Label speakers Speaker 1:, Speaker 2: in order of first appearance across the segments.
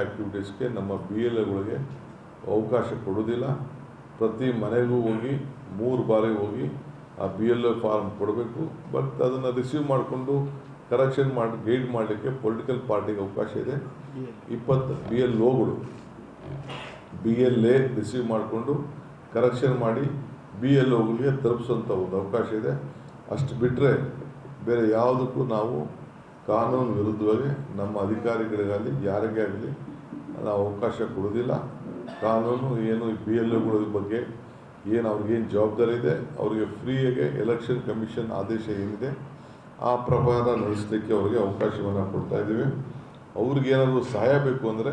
Speaker 1: ಆ್ಯಕ್ಟಿವಿಟೀಸ್ಗೆ ನಮ್ಮ BLAಗಳಿಗೆ ಅವಕಾಶ ಕೊಡೋದಿಲ್ಲ. ಪ್ರತಿ ಮನೆಗೂ ಹೋಗಿ 3 ಬಾರಿ ಹೋಗಿ ಆ BLA ಫಾರ್ಮ್ ಕೊಡಬೇಕು. ಬಟ್ ಅದನ್ನು ರಿಸೀವ್ ಮಾಡಿಕೊಂಡು ಕರೆಕ್ಷನ್ ಮಾಡಿ ಗೈಡ್ ಮಾಡಲಿಕ್ಕೆ ಪೊಲಿಟಿಕಲ್ ಪಾರ್ಟಿಗೆ ಅವಕಾಶ ಇದೆ. 20 BLOಗಳು BLA ರಿಸೀವ್ ಮಾಡಿಕೊಂಡು ಕರೆಕ್ಷನ್ ಮಾಡಿ BLOಗಳಿಗೆ ತಲುಪಿಸುವಂಥ ಒಂದು ಅವಕಾಶ ಇದೆ. ಅಷ್ಟು ಬಿಟ್ಟರೆ ಬೇರೆ ಯಾವುದಕ್ಕೂ ನಾವು ಕಾನೂನು ವಿರುದ್ಧವಾಗಿ ನಮ್ಮ ಅಧಿಕಾರಿಗಳಿಗಾಗಲಿ ಯಾರಿಗೇ ಆಗಲಿ ನಾವು ಅವಕಾಶ ಕೊಡೋದಿಲ್ಲ. ಕಾನೂನು ಏನು BLOಗಳ ಬಗ್ಗೆ ಏನು ಅವ್ರಿಗೇನು ಜವಾಬ್ದಾರಿ ಇದೆ, ಅವರಿಗೆ ಫ್ರೀಯಾಗಿ ಎಲೆಕ್ಷನ್ ಕಮಿಷನ್ ಆದೇಶ ಏನಿದೆ ಆ ಪ್ರಕಾರ ನಡೆಸಲಿಕ್ಕೆ ಅವರಿಗೆ ಅವಕಾಶವನ್ನು ಕೊಡ್ತಾ ಇದ್ದೀವಿ. ಅವ್ರಿಗೇನಾದರೂ ಸಹಾಯ ಬೇಕು ಅಂದರೆ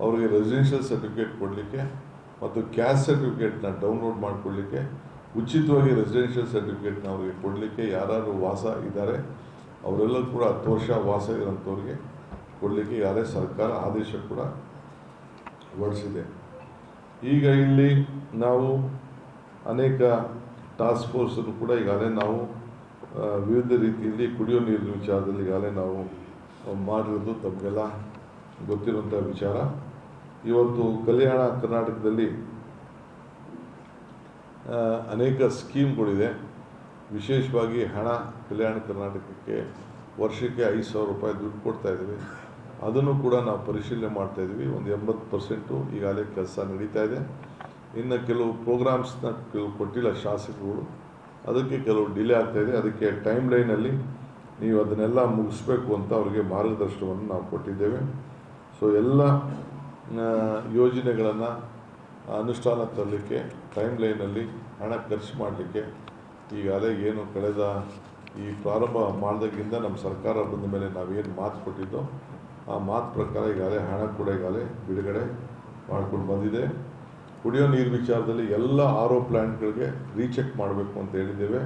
Speaker 1: ಅವರಿಗೆ ರೆಸಿಡೆನ್ಷಿಯಲ್ ಸರ್ಟಿಫಿಕೇಟ್ ಕೊಡಲಿಕ್ಕೆ ಮತ್ತು ಕ್ಯಾಸ್ಟ್ ಸರ್ಟಿಫಿಕೇಟ್ನ ಡೌನ್ಲೋಡ್ ಮಾಡಿಕೊಡ್ಲಿಕ್ಕೆ, ಉಚಿತವಾಗಿ ರೆಸಿಡೆನ್ಷಿಯಲ್ ಸರ್ಟಿಫಿಕೇಟ್ನ ಅವರಿಗೆ ಕೊಡಲಿಕ್ಕೆ ಯಾರು ವಾಸ ಇದ್ದಾರೆ ಅವರೆಲ್ಲ ಕೂಡ 10 ವರ್ಷ ವಾಸ ಇರೋಂಥವ್ರಿಗೆ ಕೊಡಲಿಕ್ಕೆ ಯಾರೇ ಸರ್ಕಾರ ಆದೇಶ ಕೂಡ ಹೊರಡಿಸಿದೆ. ಈಗ ಇಲ್ಲಿ ನಾವು ಅನೇಕ ಟಾಸ್ಕ್ ಫೋರ್ಸನ್ನು ಕೂಡ ಈಗಾಗಲೇ ನಾವು ವಿವಿಧ ರೀತಿಯಲ್ಲಿ ಕುಡಿಯೋ ನೀರಿನ ವಿಚಾರದಲ್ಲಿ ಈಗಾಗಲೇ ನಾವು ಮಾಡಿರೋದು ತಮಗೆಲ್ಲ ಗೊತ್ತಿರುವಂಥ ವಿಚಾರ. ಇವತ್ತು ಕಲ್ಯಾಣ ಕರ್ನಾಟಕದಲ್ಲಿ ಅನೇಕ ಸ್ಕೀಮ್ಗಳಿದೆ. ವಿಶೇಷವಾಗಿ ಹಣ ಕಲ್ಯಾಣ ಕರ್ನಾಟಕಕ್ಕೆ ವರ್ಷಕ್ಕೆ 5,000 ರೂಪಾಯಿ ದುಡ್ಡು ಕೊಡ್ತಾ ಇದ್ದೀವಿ. ಅದನ್ನು ಕೂಡ ನಾವು ಪರಿಶೀಲನೆ ಮಾಡ್ತಾಯಿದ್ವಿ. ಒಂದು 80% ಈಗಾಗಲೇ ಕೆಲಸ ನಡೀತಾ ಇದೆ. ಇನ್ನು ಕೆಲವು ಪ್ರೋಗ್ರಾಮ್ಸ್ನ ಕೆಲವು ಕೊಟ್ಟಿಲ್ಲ ಶಾಸಕರುಗಳು, ಅದಕ್ಕೆ ಕೆಲವು ಡಿಲೇ ಆಗ್ತಾಯಿದೆ. ಅದಕ್ಕೆ ಟೈಮ್ ಲೈನಲ್ಲಿ ನೀವು ಅದನ್ನೆಲ್ಲ ಮುಗಿಸ್ಬೇಕು ಅಂತ ಅವರಿಗೆ ಮಾರ್ಗದರ್ಶನವನ್ನು ನಾವು ಕೊಟ್ಟಿದ್ದೇವೆ. ಸೊ ಎಲ್ಲ ಯೋಜನೆಗಳನ್ನು ಅನುಷ್ಠಾನ ತರಲಿಕ್ಕೆ ಟೈಮ್ ಲೈನಲ್ಲಿ ಹಣ ಖರ್ಚು ಮಾಡಲಿಕ್ಕೆ ಈಗಾಗಲೇ ಏನು ಕಳೆದ ಈ ಪ್ರಾರಂಭ ಮಾಡಿದಾಗಿಂದ ನಮ್ಮ ಸರ್ಕಾರ ಬಂದ ಮೇಲೆ ನಾವೇನು ಮಾತು ಕೊಟ್ಟಿದ್ದೋ ಆ ಮಾತು ಪ್ರಕಾರ ಈಗಾಗಲೇ ಹಣ ಕೂಡ ಈಗಾಗಲೇ ಬಿಡುಗಡೆ ಮಾಡ್ಕೊಂಡು ಬಂದಿದೆ. ಕುಡಿಯೋ ನೀರು ವಿಚಾರದಲ್ಲಿ ಎಲ್ಲ RO ಪ್ಲ್ಯಾಂಟ್ಗಳಿಗೆ ರೀಚೆಕ್ ಮಾಡಬೇಕು ಅಂತ ಹೇಳಿದ್ದೇವೆ.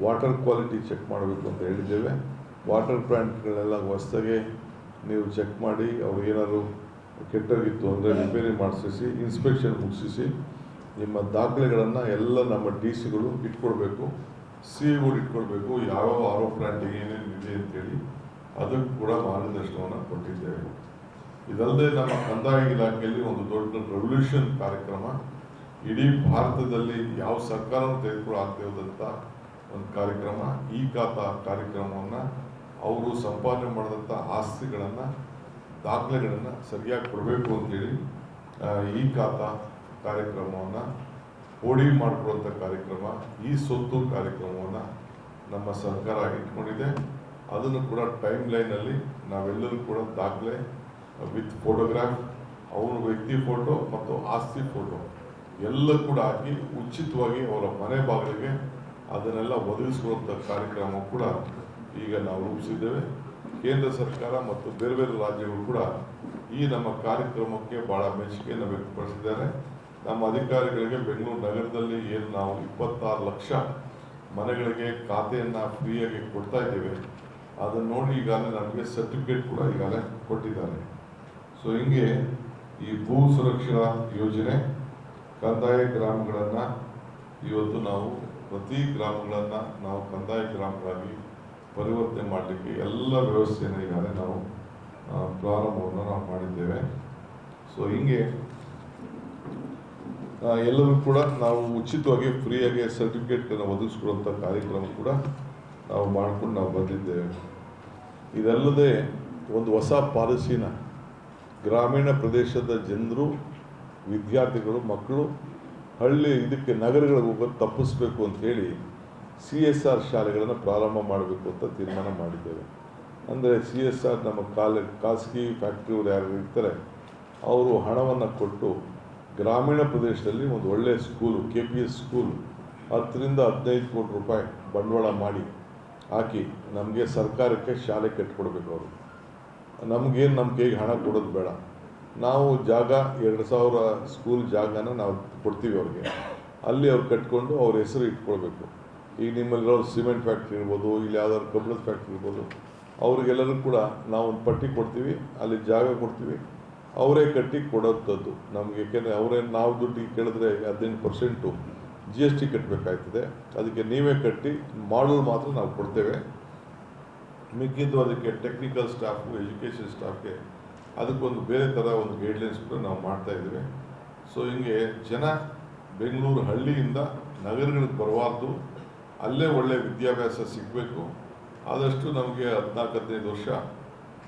Speaker 1: ವಾಟರ್ ಕ್ವಾಲಿಟಿ ಚೆಕ್ ಮಾಡಬೇಕು ಅಂತ ಹೇಳಿದ್ದೇವೆ. ವಾಟರ್ ಪ್ಲ್ಯಾಂಟ್ಗಳೆಲ್ಲ ಹೊಸದಾಗೆ ನೀವು ಚೆಕ್ ಮಾಡಿ ಅವ್ರಿಗೇನಾದ್ರು ಕೆಟ್ಟೋಗಿತ್ತು ಅಂದರೆ ರಿಪೇರಿ ಮಾಡಿಸಿ ಇನ್ಸ್ಪೆಕ್ಷನ್ ಮುಗಿಸಿ ನಿಮ್ಮ ದಾಖಲೆಗಳನ್ನು ಎಲ್ಲ ನಮ್ಮ DCಗಳು ಇಟ್ಕೊಳ್ಬೇಕು, CEಗಳು ಇಟ್ಕೊಳ್ಬೇಕು. ಯಾವ RO ಪ್ಲ್ಯಾಂಟಿಗೆ ಏನೇನು ಇದೆ ಅಂತೇಳಿ ಅದಕ್ಕೂ ಕೂಡ ಮಾರ್ಗದರ್ಶನವನ್ನು ಕೊಟ್ಟಿದ್ದೇವೆ. ಇದಲ್ಲದೆ ನಮ್ಮ ಕಂದಾಯ ಇಲಾಖೆಯಲ್ಲಿ ಒಂದು ದೊಡ್ಡ ರೆವಲ್ಯೂಷನ್ ಕಾರ್ಯಕ್ರಮ, ಇಡೀ ಭಾರತದಲ್ಲಿ ಯಾವ ಸರ್ಕಾರನೂ ತೆಗೆದುಕೊಳ್ಳಾಗ್ತಿರೋದಂಥ ಒಂದು ಕಾರ್ಯಕ್ರಮ, ಈ ಖಾತಾ ಕಾರ್ಯಕ್ರಮವನ್ನು ಅವರು ಸಂಪಾದನೆ ಮಾಡಿದಂಥ ಆಸ್ತಿಗಳನ್ನು ದಾಖಲೆಗಳನ್ನು ಸರಿಯಾಗಿ ಕೊಡಬೇಕು ಅಂತೇಳಿ ಈ ಖಾತಾ ಕಾರ್ಯಕ್ರಮವನ್ನು ಓಡಿ ಮಾಡಿಕೊಡುವಂಥ ಕಾರ್ಯಕ್ರಮ, ಈ ಸ್ವತ್ತು ಕಾರ್ಯಕ್ರಮವನ್ನು ನಮ್ಮ ಸರ್ಕಾರ ಇಟ್ಕೊಂಡಿದೆ. ಅದನ್ನು ಕೂಡ ಟೈಮ್ ಲೈನಲ್ಲಿ ನಾವೆಲ್ಲರೂ ಕೂಡ ದಾಖಲೆ ವಿತ್ ಫೋಟೋಗ್ರಾಫ್, ಅವನ ವ್ಯಕ್ತಿ ಫೋಟೋ ಮತ್ತು ಆಸ್ತಿ ಫೋಟೋ ಎಲ್ಲ ಕೂಡ ಹಾಕಿ ಉಚಿತವಾಗಿ ಅವರ ಮನೆ ಬಾಗಿಲಿಗೆ ಅದನ್ನೆಲ್ಲ ಒದಗಿಸುವಂಥ ಕಾರ್ಯಕ್ರಮ ಕೂಡ ಈಗ ನಾವು ರೂಪಿಸಿದ್ದೇವೆ. ಕೇಂದ್ರ ಸರ್ಕಾರ ಮತ್ತು ಬೇರೆ ಬೇರೆ ರಾಜ್ಯಗಳು ಕೂಡ ಈ ನಮ್ಮ ಕಾರ್ಯಕ್ರಮಕ್ಕೆ ಭಾಳ ಮೆಚ್ಚುಗೆಯನ್ನು ವ್ಯಕ್ತಪಡಿಸಿದ್ದಾರೆ. ನಮ್ಮ ಅಧಿಕಾರಿಗಳಿಗೆ ಬೆಂಗಳೂರು ನಗರದಲ್ಲಿ ಏನು ನಾವು 26 ಲಕ್ಷ ಮನೆಗಳಿಗೆ ಖಾತೆಯನ್ನು ಫ್ರೀಯಾಗಿ ಕೊಡ್ತಾ ಇದ್ದೇವೆ, ಅದನ್ನು ನೋಡಿ ಈಗಾಗಲೇ ನಮಗೆ ಸರ್ಟಿಫಿಕೇಟ್ ಕೂಡ ಈಗಾಗಲೇ ಕೊಟ್ಟಿದ್ದಾರೆ. ಸೊ ಹಿಂಗೆ ಈ ಭೂ ಸುರಕ್ಷಾ ಯೋಜನೆ ಕಂದಾಯ ಗ್ರಾಮಗಳನ್ನು ಇವತ್ತು ನಾವು ಪ್ರತಿ ಗ್ರಾಮಗಳನ್ನು ನಾವು ಕಂದಾಯ ಗ್ರಾಮಗಳಾಗಿ ಪರಿವರ್ತನೆ ಮಾಡಲಿಕ್ಕೆ ಎಲ್ಲ ವ್ಯವಸ್ಥೆಯನ್ನು ಈಗಾಗಲೇ ನಾವು ಪ್ರಾರಂಭವನ್ನು ನಾವು ಮಾಡಿದ್ದೇವೆ. ಸೊ ಹಿಂಗೆ ಎಲ್ಲರೂ ಕೂಡ ನಾವು ಉಚಿತವಾಗಿ ಫ್ರೀಯಾಗಿ ಸರ್ಟಿಫಿಕೇಟನ್ನು ಒದಗಿಸ್ಕೊಡುವಂಥ ಕಾರ್ಯಕ್ರಮ ಕೂಡ ನಾವು ಮಾಡ್ಕೊಂಡು ನಾವು ಬಂದಿದ್ದೇವೆ. ಇದಲ್ಲದೆ ಒಂದು ಹೊಸ ಪಾಲಿಸಿನ ಗ್ರಾಮೀಣ ಪ್ರದೇಶದ ಜನರು, ವಿದ್ಯಾರ್ಥಿಗಳು, ಮಕ್ಕಳು ಇದಕ್ಕೆ ನಗರಗಳಿಗೆ ಹೋಗೋದು ತಪ್ಪಿಸ್ಬೇಕು ಅಂತೇಳಿ CSR ಶಾಲೆಗಳನ್ನು ಪ್ರಾರಂಭ ಮಾಡಬೇಕು ಅಂತ ತೀರ್ಮಾನ ಮಾಡಿದ್ದೇವೆ. ಅಂದರೆ CSR ನಮ್ಮ ಖಾಸಗಿ ಫ್ಯಾಕ್ಟ್ರಿಗಳು ಯಾರು ಇರ್ತಾರೆ ಅವರು ಹಣವನ್ನು ಕೊಟ್ಟು ಗ್ರಾಮೀಣ ಪ್ರದೇಶದಲ್ಲಿ ಒಂದು ಒಳ್ಳೆಯ ಸ್ಕೂಲು, KPS ಸ್ಕೂಲ್ 10 ರಿಂದ 15 ಕೋಟಿ ರೂಪಾಯಿ ಬಂಡವಾಳ ಮಾಡಿ ಹಾಕಿ ನಮಗೆ ಸರ್ಕಾರಕ್ಕೆ ಶಾಲೆ ಕಟ್ಟಿಕೊಡ್ಬೇಕು. ಅವರು ನಮಗೇನು ನಮ್ಮ ಕೈಗೆ ಹಣ ಕೊಡೋದು ಬೇಡ, ನಾವು ಜಾಗ 2000 ಸ್ಕೂಲ್ ಜಾಗನ ನಾವು ಕೊಡ್ತೀವಿ ಅವ್ರಿಗೆ, ಅಲ್ಲಿ ಅವ್ರು ಕಟ್ಕೊಂಡು ಅವ್ರ ಹೆಸರು ಇಟ್ಕೊಳ್ಬೇಕು. ಈಗ ನಿಮ್ಮಲ್ಲಿರೋ ಸಿಮೆಂಟ್ ಫ್ಯಾಕ್ಟ್ರಿ ಇರ್ಬೋದು, ಇಲ್ಲಿ ಯಾವ್ದಾದ್ರು ಕಬ್ಬಣದ ಫ್ಯಾಕ್ಟ್ರಿ ಇರ್ಬೋದು, ಅವ್ರಿಗೆಲ್ಲರೂ ಕೂಡ ನಾವು ಒಂದು ಪಟ್ಟಿ ಕೊಡ್ತೀವಿ, ಅಲ್ಲಿ ಜಾಗ ಕೊಡ್ತೀವಿ, ಅವರೇ ಕಟ್ಟಿ ಕೊಡೋಂಥದ್ದು ನಮಗೆ. ಏಕೆಂದರೆ ಅವರೇ ನಾವು ದುಡ್ಡಿಗೆ ಕೇಳಿದ್ರೆ 18% GST ಕಟ್ಟಬೇಕಾಗ್ತದೆ. ಅದಕ್ಕೆ ನೀವೇ ಕಟ್ಟಿ ಮಾಡಲ್ ಮಾತ್ರ ನಾವು ಕೊಡ್ತೇವೆ. ಮಿಕ್ಕಿದ್ದು ಅದಕ್ಕೆ ಟೆಕ್ನಿಕಲ್ ಸ್ಟಾಫು, ಎಜುಕೇಷನ್ ಸ್ಟಾಫ್ಗೆ ಅದಕ್ಕೊಂದು ಬೇರೆ ಥರ ಒಂದು ಗೈಡ್ಲೈನ್ಸ್ ಕೂಡ ನಾವು ಮಾಡ್ತಾ ಇದ್ದೀವಿ. ಸೊ ಹಿಂಗೆ ಜನ ಬೆಂಗಳೂರು ಹಳ್ಳಿಯಿಂದ ನಗರಗಳಿಗೆ ಬರಬಾರ್ದು, ಅಲ್ಲೇ ಒಳ್ಳೆಯ ವಿದ್ಯಾಭ್ಯಾಸ ಸಿಗಬೇಕು. ಆದಷ್ಟು ನಮಗೆ 14-15 ವರ್ಷ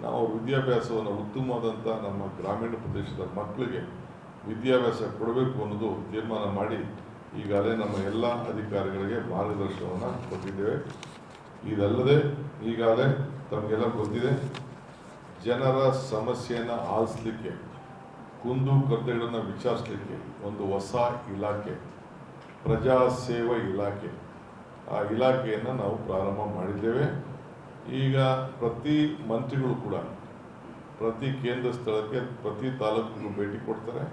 Speaker 1: ನಾವು ವಿದ್ಯಾಭ್ಯಾಸವನ್ನು ಉತ್ತಮವಾದಂಥ ನಮ್ಮ ಗ್ರಾಮೀಣ ಪ್ರದೇಶದ ಮಕ್ಕಳಿಗೆ ವಿದ್ಯಾಭ್ಯಾಸ ಕೊಡಬೇಕು ಅನ್ನೋದು ತೀರ್ಮಾನ ಮಾಡಿ ಈಗಾಗಲೇ ನಮ್ಮ ಎಲ್ಲ ಅಧಿಕಾರಿಗಳಿಗೆ ಮಾರ್ಗದರ್ಶನವನ್ನು ಕೊಟ್ಟಿದ್ದೇವೆ. ಇದಲ್ಲದೆ ಈಗಾಗಲೇ ತಮಗೆಲ್ಲ ಗೊತ್ತಿದೆ, ಜನರ ಸಮಸ್ಯೆಯನ್ನು ಆಲಿಸಲಿಕ್ಕೆ, ಕುಂದು ಕೊರತೆಗಳನ್ನು ವಿಚಾರಿಸಲಿಕ್ಕೆ ಒಂದು ಹೊಸ ಇಲಾಖೆ, ಪ್ರಜಾಸೇವಾ ಇಲಾಖೆ, ಆ ಇಲಾಖೆಯನ್ನು ನಾವು ಪ್ರಾರಂಭ ಮಾಡಿದ್ದೇವೆ. ಈಗ ಪ್ರತಿ ಮಂತ್ರಿಗಳು ಕೂಡ ಪ್ರತಿ ಕೇಂದ್ರ ಸ್ಥಳಕ್ಕೆ ಪ್ರತಿ ತಾಲೂಕಿಗೂ ಭೇಟಿ ಕೊಡ್ತಾರೆ.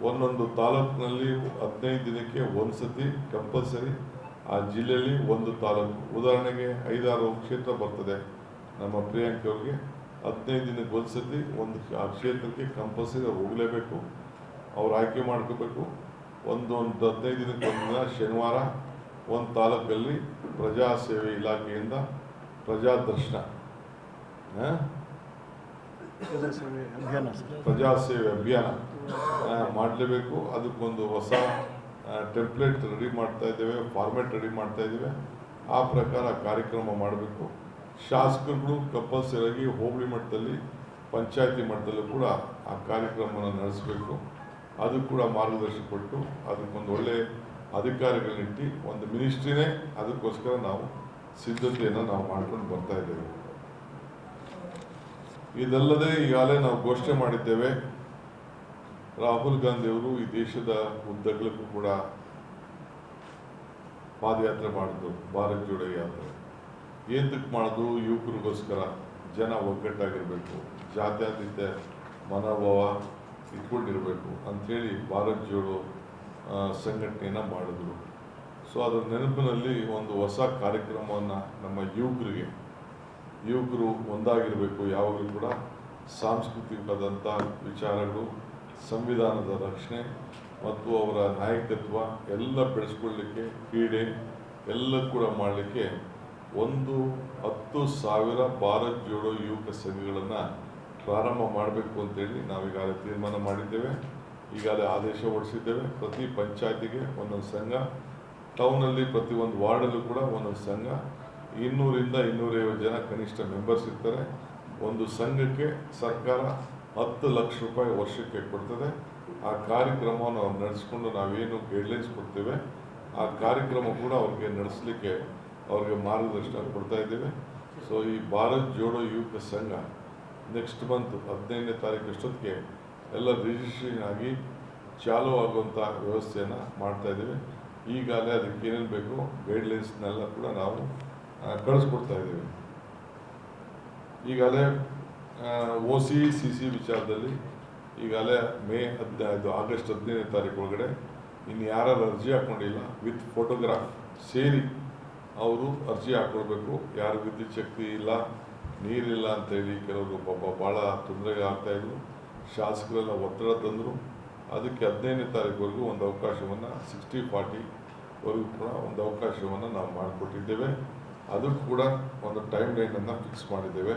Speaker 1: ಒಂದೊಂದು ತಾಲೂಕಿನಲ್ಲಿ 15 ದಿನಕ್ಕೆ ಒಂದು ಸತಿ ಕಂಪಲ್ಸರಿ ಆ ಜಿಲ್ಲೆಯಲ್ಲಿ ಒಂದು ತಾಲೂಕು, ಉದಾಹರಣೆಗೆ 5-6 ಕ್ಷೇತ್ರ ಬರ್ತದೆ ನಮ್ಮ ಪ್ರಿಯಾಂಕ ಅವ್ರಿಗೆ, 15 ದಿನಕ್ಕೆ ಒಂದು ಸತಿ ಒಂದು ಆ ಕ್ಷೇತ್ರಕ್ಕೆ ಕಂಪಲ್ಸರಿ ಅವ್ರು ಹೋಗಲೇಬೇಕು, ಅವ್ರು ಆಯ್ಕೆ ಮಾಡ್ಕೋಬೇಕು. ಒಂದು 15 ದಿನಕ್ಕೆ ಒಂದು ದಿನ ಶನಿವಾರ ಒಂದು ತಾಲೂಕಲ್ಲಿ ಪ್ರಜಾಸೇವೆ ಇಲಾಖೆಯಿಂದ ಪ್ರಜಾದರ್ಶನ ಪ್ರಜಾಸೇವೆ ಅಭಿಯಾನ ಮಾಡಲೇಬೇಕು. ಅದಕ್ಕೊಂದು ಹೊಸ ಟೆಂಪ್ಲೇಟ್ ರೆಡಿ ಮಾಡ್ತಾ ಇದ್ದೇವೆ, ಫಾರ್ಮೆಟ್ ರೆಡಿ ಮಾಡ್ತಾ ಇದ್ದೇವೆ. ಆ ಪ್ರಕಾರ ಕಾರ್ಯಕ್ರಮ ಮಾಡಬೇಕು. ಶಾಸಕರುಗಳು ಕಂಪಲ್ಸರಿಯಾಗಿ ಹೋಬಳಿ ಮಟ್ಟದಲ್ಲಿ, ಪಂಚಾಯತಿ ಮಟ್ಟದಲ್ಲೂ ಕೂಡ ಆ ಕಾರ್ಯಕ್ರಮವನ್ನು ನಡೆಸಬೇಕು. ಅದು ಕೂಡ ಮಾರ್ಗದರ್ಶನ ಕೊಟ್ಟು ಅದಕ್ಕೊಂದು ಒಳ್ಳೆ ಅಧಿಕಾರಿಗಳನ್ನಿಟ್ಟು ಒಂದು ಮಿನಿಸ್ಟ್ರಿನೇ ಅದಕ್ಕೋಸ್ಕರ ನಾವು ಸಿದ್ಧತೆಯನ್ನು ನಾವು ಮಾಡ್ಕೊಂಡು ಬರ್ತಾ ಇದ್ದೇವೆ. ಇದಲ್ಲದೆ ಈಗಾಗಲೇ ನಾವು ಘೋಷಣೆ ಮಾಡಿದ್ದೇವೆ, ರಾಹುಲ್ ಗಾಂಧಿ ಅವರು ಈ ದೇಶದ ಉದ್ದಗಲಕ್ಕೂ ಕೂಡ ಪಾದಯಾತ್ರೆ ಮಾಡಿದ್ರು, ಭಾರತ್ ಜೋಡೋ ಯಾತ್ರೆ. ಏತಕ್ಕೆ ಮಾಡಿದ್ರು? ಯುವಕರಿಗೋಸ್ಕರ, ಜನ ಒಗ್ಗಟ್ಟಾಗಿರಬೇಕು, ಜಾತ್ಯತೀತ ಮನೋಭಾವ ಇಟ್ಕೊಂಡಿರಬೇಕು ಅಂಥೇಳಿ ಭಾರತ್ ಜೋಡೋ ಸಂಘಟನೆಯನ್ನು ಮಾಡಿದ್ರು. ಸೊ ಅದರ ನೆನಪಿನಲ್ಲಿ ಒಂದು ಹೊಸ ಕಾರ್ಯಕ್ರಮವನ್ನು ನಮ್ಮ ಯುವಕರು ಒಂದಾಗಿರಬೇಕು, ಯಾವಾಗಲೂ ಕೂಡ ಸಾಂಸ್ಕೃತಿಕವಾದಂಥ ವಿಚಾರಗಳು, ಸಂವಿಧಾನದ ರಕ್ಷಣೆ ಮತ್ತು ಅವರ ನಾಯಕತ್ವ ಎಲ್ಲ ಬೆಳೆಸ್ಕೊಳ್ಳಿಕ್ಕೆ, ಕ್ರೀಡೆ ಎಲ್ಲ ಕೂಡ ಮಾಡಲಿಕ್ಕೆ ಒಂದು 10,000 ಭಾರತ್ ಜೋಡೋ ಯುವಕ ಸಂಘಗಳನ್ನು ಪ್ರಾರಂಭ ಮಾಡಬೇಕು ಅಂತೇಳಿ ನಾವೀಗಾಗಲೇ ತೀರ್ಮಾನ ಮಾಡಿದ್ದೇವೆ. ಈಗಾಗಲೇ ಆದೇಶ ಹೊರಡಿಸಿದ್ದೇವೆ. ಪ್ರತಿ ಪಂಚಾಯತಿಗೆ ಒಂದೊಂದು ಸಂಘ, ಟೌನಲ್ಲಿ ಪ್ರತಿ ಒಂದು ವಾರ್ಡಲ್ಲೂ ಕೂಡ ಒಂದೊಂದು ಸಂಘ, 200-250 ಜನ ಕನಿಷ್ಠ ಮೆಂಬರ್ಸ್ ಇರ್ತಾರೆ. ಒಂದು ಸಂಘಕ್ಕೆ ಸರ್ಕಾರ 10 ಲಕ್ಷ ರೂಪಾಯಿ ವರ್ಷಕ್ಕೆ ಕೊಡ್ತದೆ. ಆ ಕಾರ್ಯಕ್ರಮವನ್ನು ನಾವು ನಡೆಸ್ಕೊಂಡು ನಾವೇನು ಗೈಡ್ಲೈನ್ಸ್ ಕೊಡ್ತೇವೆ ಆ ಕಾರ್ಯಕ್ರಮ ಕೂಡ ಅವ್ರಿಗೆ ನಡೆಸಲಿಕ್ಕೆ ಅವ್ರಿಗೆ ಮಾರ್ಗದರ್ಶನ ಕೊಡ್ತಾ ಇದ್ದೇವೆ. ಸೊ ಈ ಭಾರತ್ ಜೋಡೋ ಯುವಕ ಸಂಘ ನೆಕ್ಸ್ಟ್ ಮಂತ್ 15ನೇ ತಾರೀಕು ಅಷ್ಟೊತ್ತಿಗೆ ಎಲ್ಲ ರಿಜಿಸ್ಟ್ರೇಷನ್ ಆಗಿ ಚಾಲೂ ಆಗುವಂಥ ವ್ಯವಸ್ಥೆಯನ್ನು ಮಾಡ್ತಾ ಇದ್ದೇವೆ. ಈಗಾಗಲೇ ಅದಕ್ಕೆ ಏನೇನು ಬೇಕು ಗೈಡ್ಲೈನ್ಸ್ನೆಲ್ಲ ಕೂಡ ನಾವು ಕಳಿಸ್ಕೊಡ್ತಾ ಇದ್ದೇವೆ. ಈಗಾಗಲೇ OC/CC ವಿಚಾರದಲ್ಲಿ ಈಗಾಗಲೇ ಆಗಸ್ಟ್ 15ನೇ ತಾರೀಕು ಒಳಗಡೆ ಇನ್ನು ಯಾರು ಅರ್ಜಿ ಹಾಕ್ಕೊಂಡಿಲ್ಲ ವಿತ್ ಫೋಟೋಗ್ರಾಫ್ ಸೇರಿ ಅವರು ಅರ್ಜಿ ಹಾಕ್ಕೊಳ್ಬೇಕು. ಯಾರು ವಿದ್ಯುತ್ ಶಕ್ತಿ ಇಲ್ಲ, ನೀರಿಲ್ಲ ಅಂತೇಳಿ ಕೆಲವರು ಪಾಪ ಭಾಳ ತೊಂದರೆಗೆ ಆಗ್ತಾಯಿದ್ರು. ಶಾಸಕರೆಲ್ಲ ಒತ್ತಡ ತಂದರು. ಅದಕ್ಕೆ 15ನೇ ತಾರೀಕುವರೆಗೂ ಒಂದು ಅವಕಾಶವನ್ನು 60-40ವರೆಗೂ ಕೂಡ ಒಂದು ಅವಕಾಶವನ್ನು ನಾವು ಮಾಡಿಕೊಟ್ಟಿದ್ದೇವೆ. ಅದಕ್ಕೂ ಕೂಡ ಒಂದು ಟೈಮ್ ಲೈನನ್ನು ಫಿಕ್ಸ್ ಮಾಡಿದ್ದೇವೆ.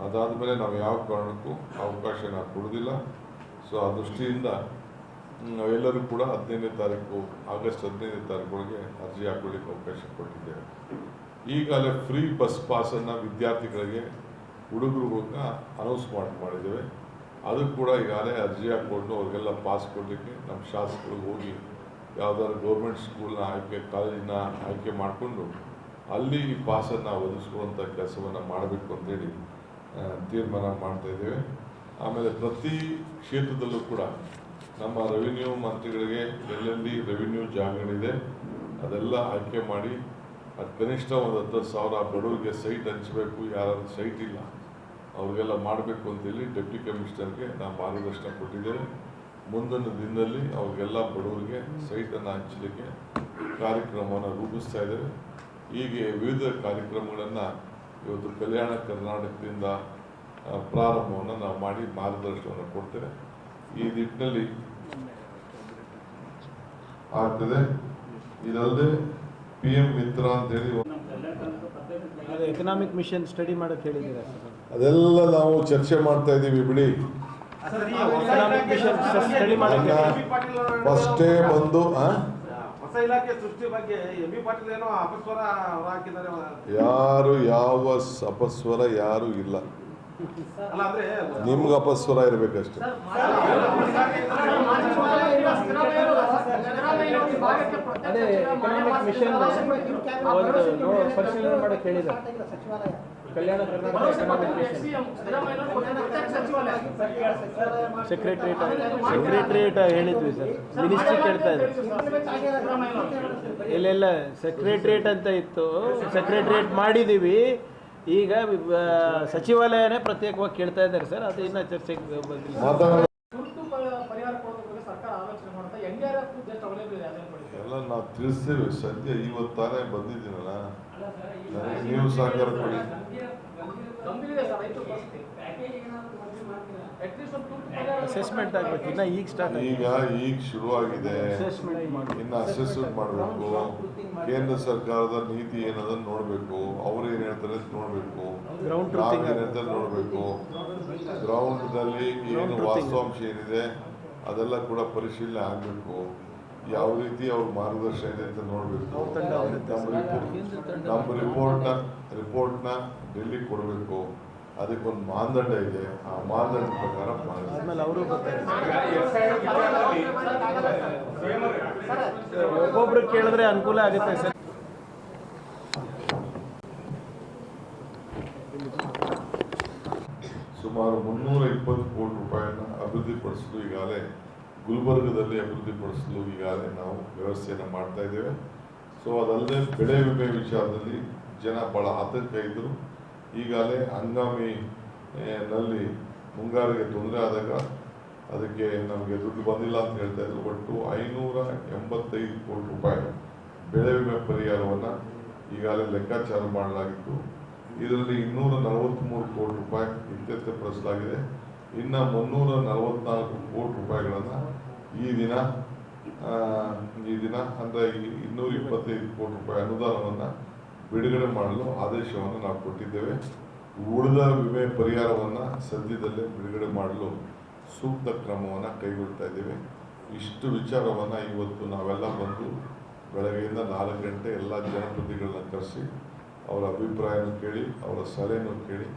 Speaker 1: ಅದಾದಮೇಲೆ ನಾವು ಯಾವ ಕಾರಣಕ್ಕೂ ಅವಕಾಶ ನಾವು ಕೊಡೋದಿಲ್ಲ. ಸೊ ಆ ದೃಷ್ಟಿಯಿಂದ ನಾವೆಲ್ಲರೂ ಕೂಡ 15ನೇ ತಾರೀಕು ಆಗಸ್ಟ್ 15ನೇ ತಾರೀಕೊಳಗೆ ಅರ್ಜಿ ಹಾಕೊಳ್ಳಿಕ್ಕೆ ಅವಕಾಶ ಕೊಟ್ಟಿದ್ದೇವೆ. ಈಗಾಗಲೇ ಫ್ರೀ ಬಸ್ ಪಾಸನ್ನು ವಿದ್ಯಾರ್ಥಿಗಳಿಗೆ, ಹುಡುಗರುಗಳನ್ನ ಅನೌನ್ಸ್ ಮಾಡಿದ್ದೇವೆ. ಅದು ಕೂಡ ಈಗಾಗಲೇ ಅರ್ಜಿ ಹಾಕ್ಕೊಂಡು ಅವ್ರಿಗೆಲ್ಲ ಪಾಸ್ ಕೊಡಲಿಕ್ಕೆ ನಮ್ಮ ಶಾಸಕರಿಗೆ ಹೋಗಿ ಯಾವುದಾದ್ರು ಗೌರ್ಮೆಂಟ್ ಸ್ಕೂಲ್ನ ಕಾಲೇಜಿನ ಆಯ್ಕೆ ಮಾಡಿಕೊಂಡು ಅಲ್ಲಿ ಈ ಪಾಸನ್ನು ಒದಗಿಸ್ಕೊಳ್ಳುವಂಥ ಕೆಲಸವನ್ನು ಮಾಡಬೇಕು ಅಂತೇಳಿ ತೀರ್ಮಾನ ಮಾಡ್ತಾಯಿದ್ದೇವೆ. ಆಮೇಲೆ ಪ್ರತಿ ಕ್ಷೇತ್ರದಲ್ಲೂ ಕೂಡ ನಮ್ಮ ರೆವಿನ್ಯೂ ಮಂತ್ರಿಗಳಿಗೆ ಎಲ್ಲೆಲ್ಲಿ ರೆವಿನ್ಯೂ ಜಾಗಗಳಿದೆ ಅದೆಲ್ಲ ಆಯ್ಕೆ ಮಾಡಿ ಅದು ಕನಿಷ್ಠ ಒಂದು 10,000 ಬಡವರಿಗೆ ಸೈಟ್ ಹಂಚಬೇಕು. ಯಾರಾದ್ರೂ ಸೈಟ್ ಇಲ್ಲ ಅವ್ರಿಗೆಲ್ಲ ಮಾಡಬೇಕು ಅಂತೇಳಿ ಡೆಪ್ಟಿ ಕಮಿಷನರ್ಗೆ ನಾವು ಮಾರ್ಗದರ್ಶನ ಕೊಟ್ಟಿದ್ದೇವೆ. ಮುಂದಿನ ದಿನದಲ್ಲಿ ಅವ್ರಿಗೆಲ್ಲ ಬಡವರಿಗೆ ಸೈಟನ್ನು ಹಂಚಲಿಕ್ಕೆ ಕಾರ್ಯಕ್ರಮವನ್ನು ರೂಪಿಸ್ತಾ ಇದ್ದೇವೆ. ಹೀಗೆ ವಿವಿಧ ಕಾರ್ಯಕ್ರಮಗಳನ್ನು ಇವತ್ತು ಕಲ್ಯಾಣ ಕರ್ನಾಟಕದಿಂದ ಪ್ರಾರಂಭವನ್ನು ನಾವು ಮಾಡಿ ಮಾರ್ಗದರ್ಶನವನ್ನು ಕೊಡ್ತೇವೆ. ಈ ನಿಟ್ಟಿನಲ್ಲಿ ಆಗ್ತದೆ. ಇದಲ್ಲದೆ PM ಮಿತ್ರ ಅಂತೇಳಿ
Speaker 2: ಎಕನಾಮಿಕ್ ಮಿಷನ್ ಸ್ಟಡಿ ಮಾಡೋಕ್ಕೆ ಹೇಳಿದ್ದೀರಾ ಸರ್?
Speaker 1: ಅದೆಲ್ಲ ನಾವು ಚರ್ಚೆ ಮಾಡ್ತಾ ಇದ್ದೀವಿ ಬಿಡಿ. ಫಸ್ಟೇ ಬಂದು
Speaker 2: ಹೊಸ ಇಲಾಖೆ ಸೃಷ್ಟಿ ಬಗ್ಗೆ ಎಂ.ಬಿ. ಪಾಟೀಲ್ ಏನೋ ಅಪಸ್ವರ ಹಾಕಿದ್ದಾರೆ.
Speaker 1: ಯಾರು ಯಾವ ಅಪಸ್ವರ ಯಾರು ಇಲ್ಲ.
Speaker 2: ಅಲ್ಲ ಅಂದ್ರೆ
Speaker 1: ನಿಮ್ಗೆ ಅಪಸ್ವರ ಇರಬೇಕಷ್ಟೇ.
Speaker 3: ಸೆಕ್ರೆಟರಿಯೇಟ್ ಹೇಳಿದ್ವಿ ಸರ್, ಮಿನಿಸ್ಟ್ರಿ ಕೇಳ್ತಾ ಇದ್ದಾರೆ. ಇಲ್ಲೆಲ್ಲ ಸೆಕ್ರೆಟರಿಯೇಟ್ ಅಂತ ಇತ್ತು, ಸೆಕ್ರೆಟರಿಯೇಟ್ ಮಾಡಿದ್ದೀವಿ. ಈಗ ಸಚಿವಾಲಯನೇ ಪ್ರತ್ಯೇಕವಾಗಿ ಕೇಳ್ತಾ ಇದ್ದಾರೆ ಸರ್, ಅದು ಇನ್ನೂ ಚರ್ಚೆಗೆ ಬಂದಿಲ್ಲ.
Speaker 1: ಎಲ್ಲ ನಾವು ತಿಳಿಸ್ತೇವೆ. ಸದ್ಯ ಇವತ್ತಾನೆ ಬಂದಿದ್ದೀನಲ್ಲ, ನೀವು ಸಹಕಾರ ಕೊಡಿ.
Speaker 3: ಅಸೆಸ್ಮೆಂಟ್ ಆಗಬೇಕು, ಇನ್ನು ಈಗ ಸ್ಟಾರ್ಟ್
Speaker 1: ಈಗ ಶುರುವಾಗಿದೆ. ಇನ್ನು ಅಸೆಸ್ಮೆಂಟ್ ಮಾಡಬೇಕು. ಕೇಂದ್ರ ಸರ್ಕಾರದ ನೀತಿ ಏನದನ್ನು ನೋಡಬೇಕು, ಅವ್ರು ಏನು ಹೇಳ್ತಾರೆ ಅಂತ ನೋಡಬೇಕು, ನಾವು ಏನು ಹೇಳ್ತಾರೆ ನೋಡಬೇಕು. ಗ್ರೌಂಡ್ನಲ್ಲಿ ಏನು ವಾಸ್ತವಾಂಶ ಏನಿದೆ ಅದೆಲ್ಲ ಕೂಡ ಪರಿಶೀಲನೆ ಆಗಬೇಕು. ಯಾವ ರೀತಿ ಅವ್ರ ಮಾರ್ಗದರ್ಶನ ಇದೆ ಅಂತ ನೋಡಬೇಕು. ನಮ್ಮ ರಿಪೋರ್ಟ್ನ ಡೆಲ್ಲಿಗೆ ಕೊಡಬೇಕು. ಅದಕ್ಕೊಂದು ಮಾನದಂಡ ಇದೆ, ಆ ಮಾನದಂಡ ಪ್ರಕಾರ
Speaker 3: ಒಬ್ಬೊಬ್ರು ಕೇಳಿದ್ರೆ ಅನುಕೂಲ ಆಗುತ್ತೆ ಸರ್.
Speaker 1: ಸುಮಾರು 320 ಕೋಟಿ ರೂಪಾಯಿಯನ್ನು ಅಭಿವೃದ್ಧಿಪಡಿಸಲು ಈಗಾಗಲೇ ಗುಲ್ಬರ್ಗದಲ್ಲಿ ಅಭಿವೃದ್ಧಿಪಡಿಸಲು ಈಗಾಗಲೇ ನಾವು ವ್ಯವಸ್ಥೆಯನ್ನು ಮಾಡ್ತಾ ಇದ್ದೇವೆ. ಸೊ ಅದಲ್ಲದೆ ಬೆಳೆ ವಿಮೆ ವಿಚಾರದಲ್ಲಿ ಜನ ಭಾಳ ಆತಂಕ ಇದ್ದರು. ಈಗಾಗಲೇ ಹಂಗಾಮಿನಲ್ಲಿ ಮುಂಗಾರಿಗೆ ತೊಂದರೆ ಆದಾಗ ಅದಕ್ಕೆ ನಮಗೆ ದುಡ್ಡು ಬಂದಿಲ್ಲ ಅಂತ ಹೇಳ್ತಾ ಇದ್ರು. ಒಟ್ಟು 585 ಕೋಟಿ ರೂಪಾಯಿ ಬೆಳೆ ವಿಮೆ ಪರಿಹಾರವನ್ನು ಈಗಾಗಲೇ ಲೆಕ್ಕಾಚಾರ ಮಾಡಲಾಗಿತ್ತು. ಇದರಲ್ಲಿ 243 ಕೋಟಿ ರೂಪಾಯಿ ಇತ್ಯರ್ಥಪಡಿಸಲಾಗಿದೆ. ಇನ್ನು 344 ಕೋಟಿ ರೂಪಾಯಿಗಳನ್ನು ಈ ದಿನ ಅಂದರೆ 225 ಕೋಟಿ ರೂಪಾಯಿ ಅನುದಾನವನ್ನು ಬಿಡುಗಡೆ ಮಾಡಲು ಆದೇಶವನ್ನು ನಾವು ಕೊಟ್ಟಿದ್ದೇವೆ. ಉಳಿದ ವಿಮೆ ಪರಿಹಾರವನ್ನು ಸದ್ಯದಲ್ಲೇ ಬಿಡುಗಡೆ ಮಾಡಲು ಸೂಕ್ತ ಕ್ರಮವನ್ನು ಕೈಗೊಳ್ತಾ ಇದ್ದೇವೆ. ಇಷ್ಟು ವಿಚಾರವನ್ನು ಇವತ್ತು ನಾವೆಲ್ಲ ಬಂದು ಬೆಳಗ್ಗೆಯಿಂದ 4 ಗಂಟೆ ಎಲ್ಲ ಜನಪ್ರತಿನಿಧಿಗಳನ್ನ ಕರೆಸಿ ಅವರ ಅಭಿಪ್ರಾಯವನ್ನು ಕೇಳಿ, ಅವರ ಸಲಹೆಯನ್ನು ಕೇಳಿ,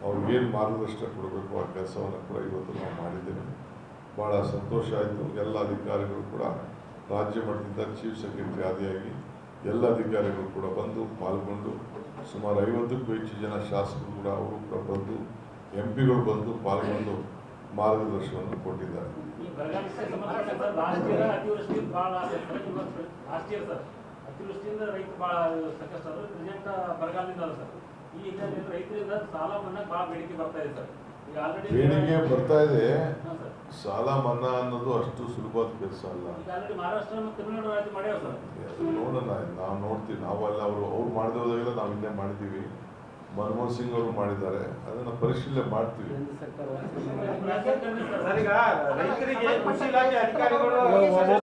Speaker 1: ಅವ್ರಿಗೇನು ಮಾರ್ಗದರ್ಶನ ಕೊಡಬೇಕು ಆ ಕೆಲಸವನ್ನು ಕೂಡ ಇವತ್ತು ನಾವು ಮಾಡಿದ್ದೇವೆ. ಭಾಳ ಸಂತೋಷ ಆಯಿತು. ಎಲ್ಲ ಅಧಿಕಾರಿಗಳು ಕೂಡ ರಾಜ್ಯ ಮಟ್ಟದಿಂದ ಚೀಫ್ ಸೆಕ್ರೆಟರಿ ಆದಿಯಾಗಿ ಎಲ್ಲ ಅಧಿಕಾರಿಗಳು ಕೂಡ ಬಂದು ಪಾಲ್ಗೊಂಡು, ಸುಮಾರು 50ಕ್ಕೂ ಹೆಚ್ಚು ಜನ ಶಾಸಕರು ಕೂಡ ಅವರು ಕೂಡ ಬಂದು, MP ಗಳು ಬಂದು ಪಾಲ್ಗೊಂಡು ಮಾರ್ಗದರ್ಶನವನ್ನು ಕೊಟ್ಟಿದ್ದಾರೆ.
Speaker 4: ಅತಿವೃಷ್ಟಿಯಿಂದ ರೈತರು ಭಾಳ ಸಂಕಷ್ಟ ಆದರು. ಪ್ರೆಸೆಂಟ್ ಬರಗಾಲದಿಂದ ಅಲ್ಲ ಸರ್, ಈಗ ರೈತರಿಂದ ಸಾಲ ಮನ್ನಾ ಭಾಳ ಬೇಡಿಕೆ ಬರ್ತಾ ಇದೆ ಸರ್. ಈಗ ಆಲ್ರೆಡಿ
Speaker 1: ಬೇಡಿಕೆ ಬರ್ತಾ ಇದೆ. ಸಾಲ ಮನ್ನಾ ಅನ್ನೋದು ಅಷ್ಟು ಸುಲಭವಾದ ಕೆಲಸ ಅಲ್ಲ.
Speaker 4: ಈಗ ಆಲ್ರೆಡಿ ಮಹಾರಾಷ್ಟ್ರ ಮತ್ತು ತಮಿಳುನಾಡು ರಾಜ್ಯ ಮಾಡ್ಯಾವ ಸರ್.
Speaker 1: ನೋಡೋಣ, ನಾವು ನೋಡ್ತೀವಿ. ನಾವೆಲ್ಲ ಅವರು ಮಾಡಿದ ಹೋದಾಗೆಲ್ಲ ನಾವು ಇಲ್ಲೇ ಮಾಡಿದ್ದೀವಿ. ಮನಮೋಹನ್ ಸಿಂಗ್ ಅವರು ಮಾಡಿದ್ದಾರೆ, ಅದನ್ನು ಪರಿಶೀಲನೆ ಮಾಡ್ತೀವಿ.
Speaker 2: ರೈತರಿಗೆ ಕೃಷಿ ಇಲಾಖೆ ಅಧಿಕಾರಿಗಳು